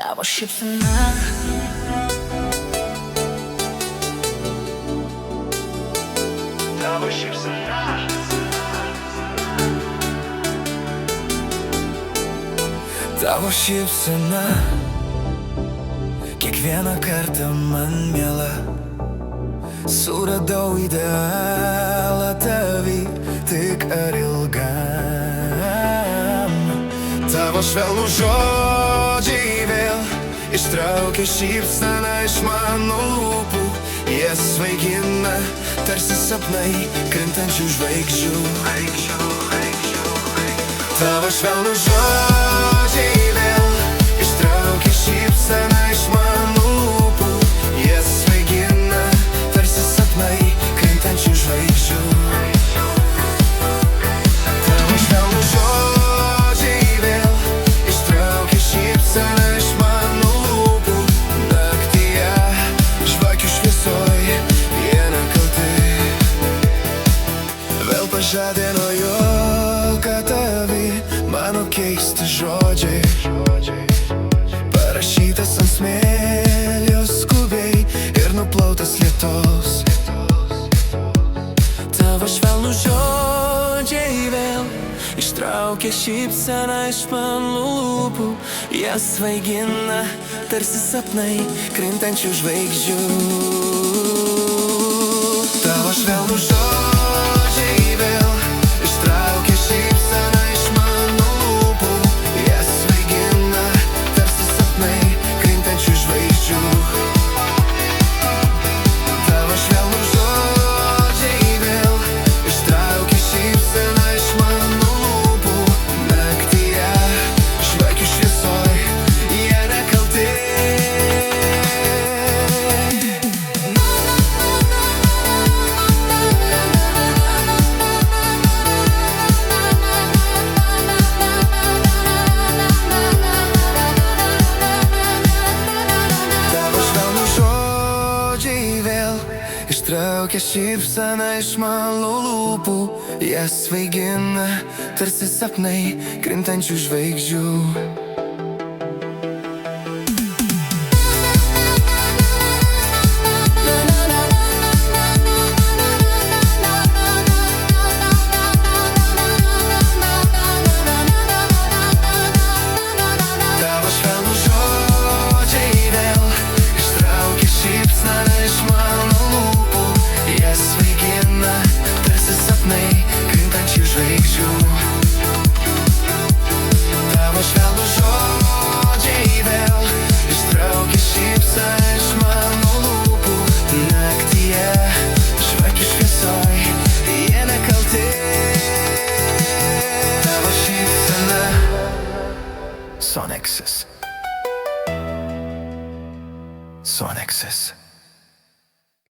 Tavo šypsena. Tavo šypsena. Tavo šypsena kiekvieną kartą man miela. Suradau idealą tavy, tik ar ilgam. Tavo švelnų žodžiai vėl ištraukia šypseną iš mano lūpų. Jie svaigina tarsi sapnai krintančių žvaigždžių. Tavo švelnų žodžiai vėl ištraukia šypseną iš mano lūpų. Jie svaigina tarsi sapnai krintančių žvaigždžių. Tavo švelnų žodžiai vėl ištraukia šypseną iš mano lūpų. Naktyje žvakių šviesoj jie nekalti. Vėl pažadino juoką tavy mano keisti žodžiai, parašytas ant smėlio skubiai ir nuplautas lietaus. Tavo švelnų žodžiai vėl ištraukia šypseną iš mano lūpų. Jie svaigina tarsi sapnai krintančių žvaigždžių. Tavo švelnų žodžiai vėl ištraukia šypseną iš mano lūpų. Jie svaigina tarsi sapnai krintančių žvaigždžių. Tavo švelnų žodžiai vėl ištraukia šypseną iš mano lūpų. Naktyje žvakių šviesoj jie nekalti. Ištraukia šypseną iš mano lūpų. Jie svaigina tarsi sapnai krintančių žvaigždžių. Tavo švelnų žodžiai vėl ištraukia šypseną iš mano lūpų. Jie svaigina tarsi sapnai krintančių žvaigždžių. Tavo švelnų žodžiai vėl ištraukia šypseną iš mano lūpų. Naktyje žvakių šviesoj jie nekalti. Tavo šypsena. Sonexus.